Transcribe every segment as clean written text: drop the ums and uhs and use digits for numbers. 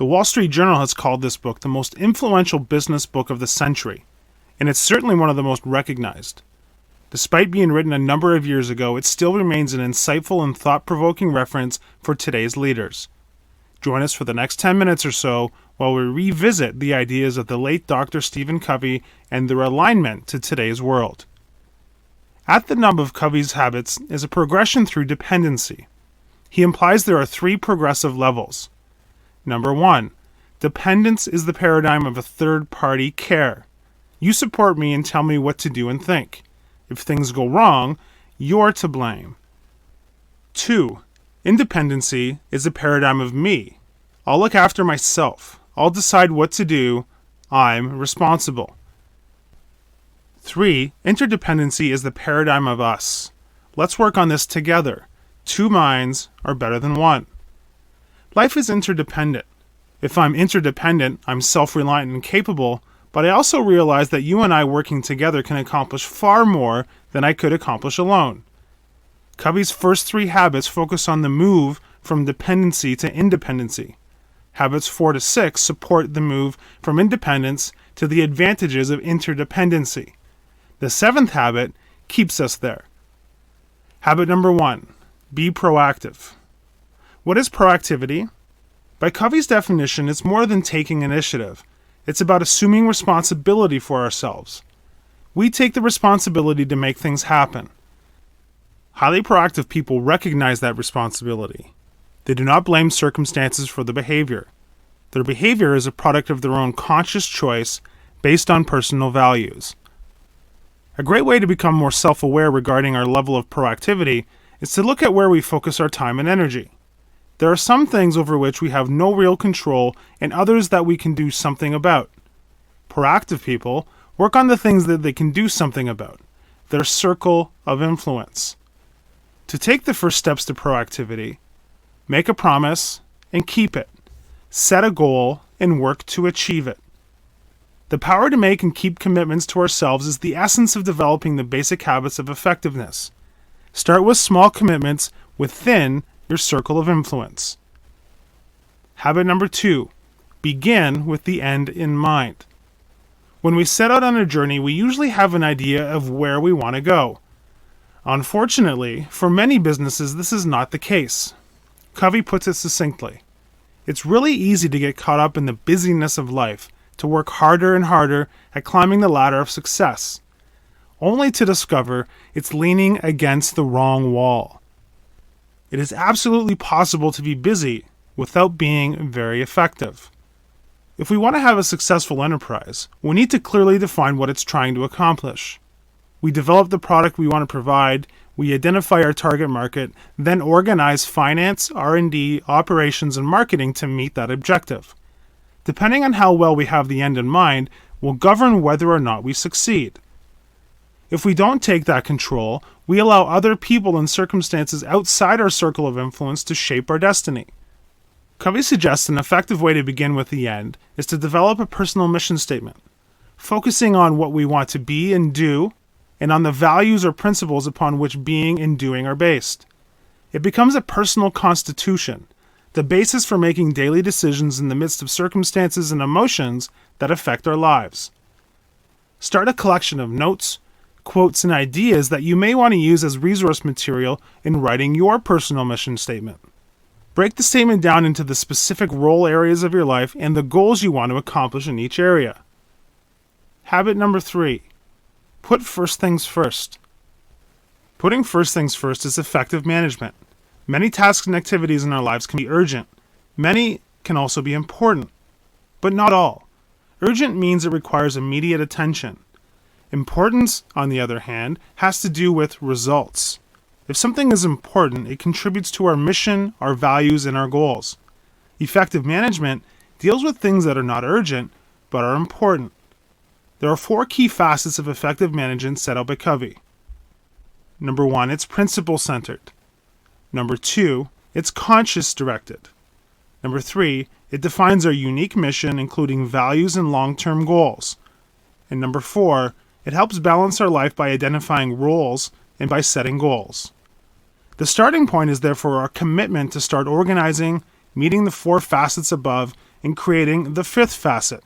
The Wall Street Journal has called this book the most influential business book of the century, and it's certainly one of the most recognized. Despite being written a number of years ago, it still remains an insightful and thought-provoking reference for today's leaders. Join us for the next 10 minutes or so while we revisit the ideas of the late Dr. Stephen Covey and their alignment to today's world. At the nub of Covey's habits is a progression through dependency. He implies there are 3 progressive levels. Number 1, dependence is the paradigm of a third-party care. You support me and tell me what to do and think. If things go wrong, you're to blame. 2, independency is a paradigm of me. I'll look after myself. I'll decide what to do. I'm responsible. 3, interdependency is the paradigm of us. Let's work on this together. 2 minds are better than 1. Life is interdependent. If I'm interdependent, I'm self-reliant and capable, but I also realize that you and I working together can accomplish far more than I could accomplish alone. Covey's first 3 habits focus on the move from dependency to independency. Habits 4 to 6 support the move from independence to the advantages of interdependency. The 7th habit keeps us there. Habit number 1, be proactive. What is proactivity? By Covey's definition, it's more than taking initiative. It's about assuming responsibility for ourselves. We take the responsibility to make things happen. Highly proactive people recognize that responsibility. They do not blame circumstances for the behavior. Their behavior is a product of their own conscious choice based on personal values. A great way to become more self-aware regarding our level of proactivity is to look at where we focus our time and energy. There are some things over which we have no real control and others that we can do something about. Proactive people work on the things that they can do something about, their circle of influence. To take the first steps to proactivity, make a promise and keep it. Set a goal and work to achieve it. The power to make and keep commitments to ourselves is the essence of developing the basic habits of effectiveness. Start with small commitments within your circle of influence. Habit number 2, begin with the end in mind. When we set out on a journey, we usually have an idea of where we want to go. Unfortunately, for many businesses, this is not the case. Covey puts it succinctly. It's really easy to get caught up in the busyness of life, to work harder and harder at climbing the ladder of success, only to discover it's leaning against the wrong wall. It is absolutely possible to be busy without being very effective. If we want to have a successful enterprise, we need to clearly define what it's trying to accomplish. We develop the product we want to provide, we identify our target market, then organize finance, R&D, operations, and marketing to meet that objective. Depending on how well we have the end in mind, will govern whether or not we succeed. If we don't take that control, we allow other people and circumstances outside our circle of influence to shape our destiny. Covey suggests an effective way to begin with the end is to develop a personal mission statement, focusing on what we want to be and do, and on the values or principles upon which being and doing are based. It becomes a personal constitution, the basis for making daily decisions in the midst of circumstances and emotions that affect our lives. Start a collection of notes, quotes, and ideas that you may want to use as resource material in writing your personal mission statement. Break the statement down into the specific role areas of your life and the goals you want to accomplish in each area. Habit number 3, put first things first. Putting first things first is effective management. Many tasks and activities in our lives can be urgent. Many can also be important, but not all. Urgent means it requires immediate attention. Importance, on the other hand, has to do with results. If something is important, it contributes to our mission, our values, and our goals. Effective management deals with things that are not urgent, but are important. There are 4 key facets of effective management set out by Covey. Number 1, it's principle-centered. Number 2, it's conscious-directed. Number 3, it defines our unique mission, including values and long-term goals. And number 4, it helps balance our life by identifying roles and by setting goals. The starting point is therefore our commitment to start organizing, meeting the 4 facets above, in creating the fifth facet,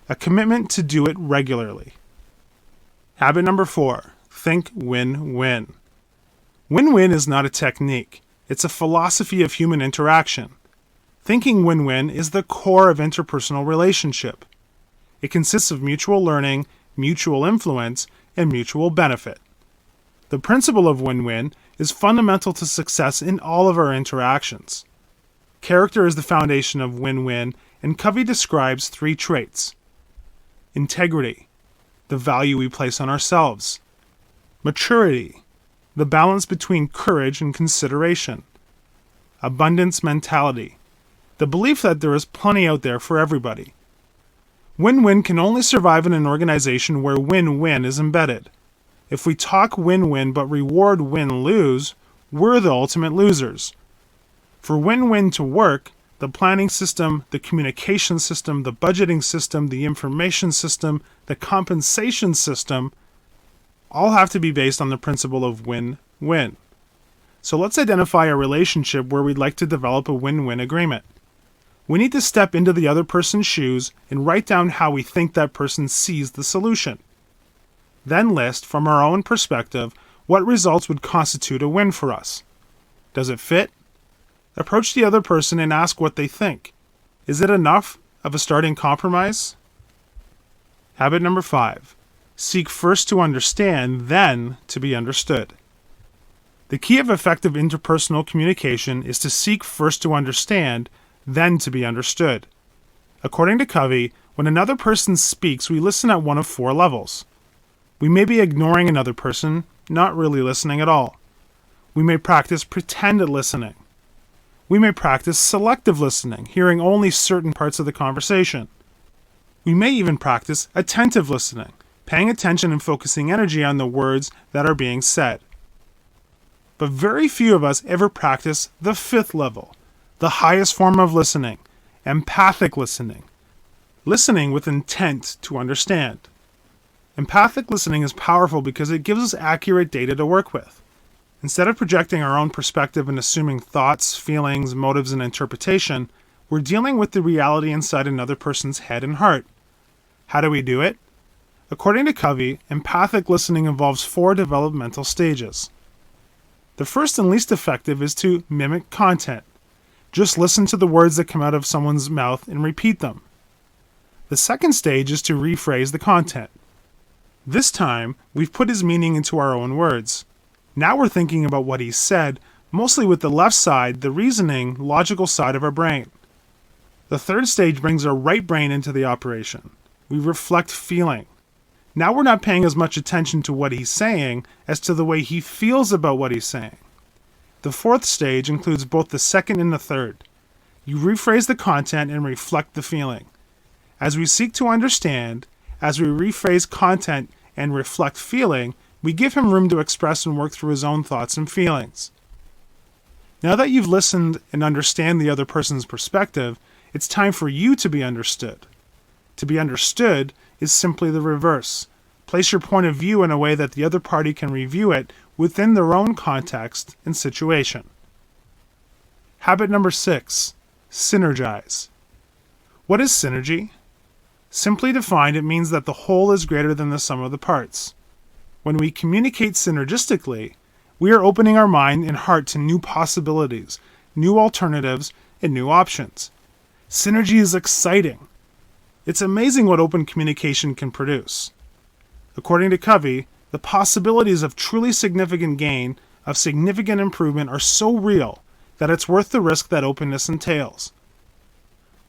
a commitment to do it regularly. Habit number 4, think win-win. Win-win is not a technique. It's a philosophy of human interaction. Thinking win-win is the core of interpersonal relationship. It consists of mutual learning, mutual influence, and mutual benefit. The principle of win-win is fundamental to success in all of our interactions. Character is the foundation of win-win, and Covey describes 3 traits. Integrity, the value we place on ourselves. Maturity, the balance between courage and consideration. Abundance mentality, the belief that there is plenty out there for everybody. Win-win can only survive in an organization where win-win is embedded. If we talk win-win but reward win-lose, we're the ultimate losers. For win-win to work, the planning system, the communication system, the budgeting system, the information system, the compensation system, all have to be based on the principle of win-win. So let's identify a relationship where we'd like to develop a win-win agreement. We need to step into the other person's shoes and write down how we think that person sees the solution. Then list, from our own perspective, what results would constitute a win for us. Does it fit? Approach the other person and ask what they think. Is it enough of a starting compromise? Habit number 5. Seek first to understand, then to be understood. The key of effective interpersonal communication is to seek first to understand, then to be understood. According to Covey, when another person speaks, we listen at one of 4 levels. We may be ignoring another person, not really listening at all. We may practice pretend listening. We may practice selective listening, hearing only certain parts of the conversation. We may even practice attentive listening, paying attention and focusing energy on the words that are being said. But very few of us ever practice the 5th level, the highest form of listening, empathic listening. Listening with intent to understand. Empathic listening is powerful because it gives us accurate data to work with. Instead of projecting our own perspective and assuming thoughts, feelings, motives, and interpretation, we're dealing with the reality inside another person's head and heart. How do we do it? According to Covey, empathic listening involves 4 developmental stages. The first and least effective is to mimic content. Just listen to the words that come out of someone's mouth and repeat them. The second stage is to rephrase the content. This time, we've put his meaning into our own words. Now we're thinking about what he said, mostly with the left side, the reasoning, logical side of our brain. The third stage brings our right brain into the operation. We reflect feeling. Now we're not paying as much attention to what he's saying as to the way he feels about what he's saying. The fourth stage includes both the second and the third. You rephrase the content and reflect the feeling. As we seek to understand, as we rephrase content and reflect feeling, we give him room to express and work through his own thoughts and feelings. Now that you've listened and understand the other person's perspective, it's time for you to be understood. To be understood is simply the reverse. Place your point of view in a way that the other party can review it within their own context and situation. Habit number 6, synergize. What is synergy? Simply defined, it means that the whole is greater than the sum of the parts. When we communicate synergistically, we are opening our mind and heart to new possibilities, new alternatives, and new options. Synergy is exciting. It's amazing what open communication can produce. According to Covey, the possibilities of truly significant gain, of significant improvement are so real that it's worth the risk that openness entails.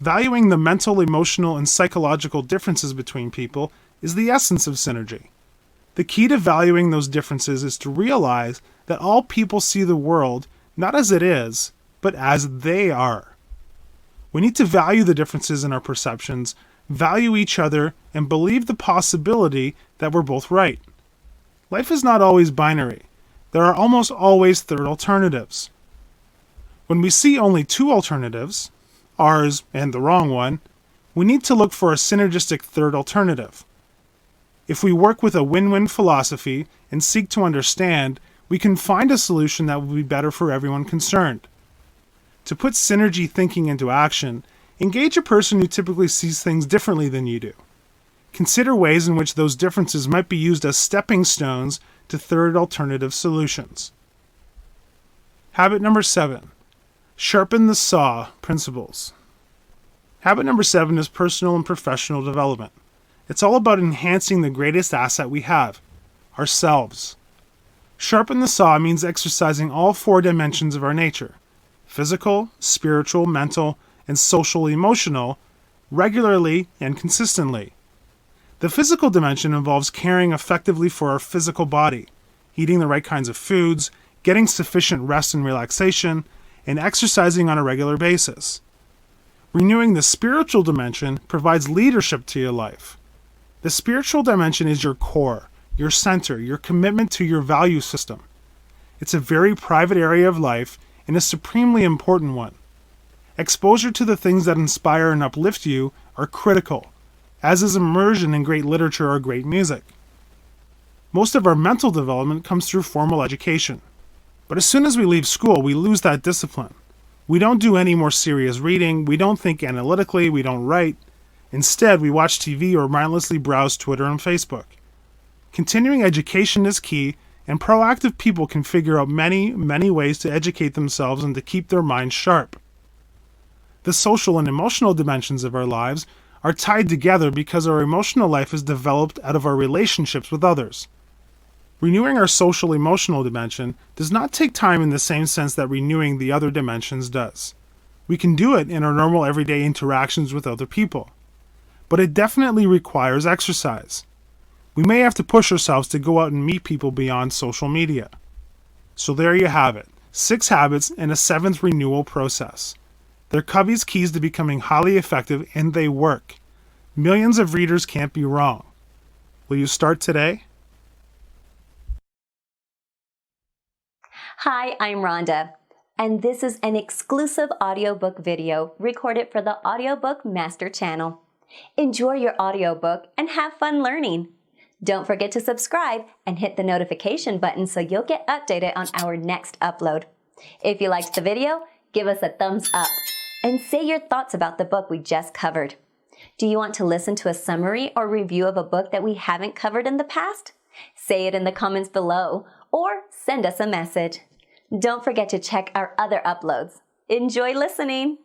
Valuing the mental, emotional, and psychological differences between people is the essence of synergy. The key to valuing those differences is to realize that all people see the world not as it is, but as they are. We need to value the differences in our perceptions, value each other, and believe the possibility that we're both right. Life is not always binary. There are almost always third alternatives. When we see only 2 alternatives, ours and the wrong one, we need to look for a synergistic third alternative. If we work with a win-win philosophy and seek to understand, we can find a solution that will be better for everyone concerned. To put synergy thinking into action, Engage a person who typically sees things differently than you do. Consider ways in which those differences might be used as stepping stones to third alternative solutions. Habit number 7. Sharpen the saw principles. Habit number 7 is personal and professional development. It's all about enhancing the greatest asset we have, ourselves. Sharpen the saw means exercising all 4 dimensions of our nature: physical, spiritual, mental, and social emotional, regularly and consistently. The physical dimension involves caring effectively for our physical body, eating the right kinds of foods, getting sufficient rest and relaxation, and exercising on a regular basis. Renewing the spiritual dimension provides leadership to your life. The spiritual dimension is your core, your center, your commitment to your value system. It's a very private area of life and a supremely important one. Exposure to the things that inspire and uplift you are critical, as is immersion in great literature or great music. Most of our mental development comes through formal education. But as soon as we leave school, we lose that discipline. We don't do any more serious reading, we don't think analytically, we don't write. Instead, we watch TV or mindlessly browse Twitter and Facebook. Continuing education is key, and proactive people can figure out many ways to educate themselves and to keep their minds sharp. The social and emotional dimensions of our lives are tied together because our emotional life is developed out of our relationships with others. Renewing our social emotional dimension does not take time in the same sense that renewing the other dimensions does. We can do it in our normal everyday interactions with other people. But it definitely requires exercise. We may have to push ourselves to go out and meet people beyond social media. So there you have it, 6 habits and a 7th renewal process. They're Covey's keys to becoming highly effective, and they work. Millions of readers can't be wrong. Will you start today? Hi, I'm Rhonda, and this is an exclusive audiobook video recorded for the Audiobook Master channel. Enjoy your audiobook and have fun learning. Don't forget to subscribe and hit the notification button so you'll get updated on our next upload. If you liked the video, give us a thumbs up and say your thoughts about the book we just covered. Do you want to listen to a summary or review of a book that we haven't covered in the past? Say it in the comments below or send us a message. Don't forget to check our other uploads. Enjoy listening!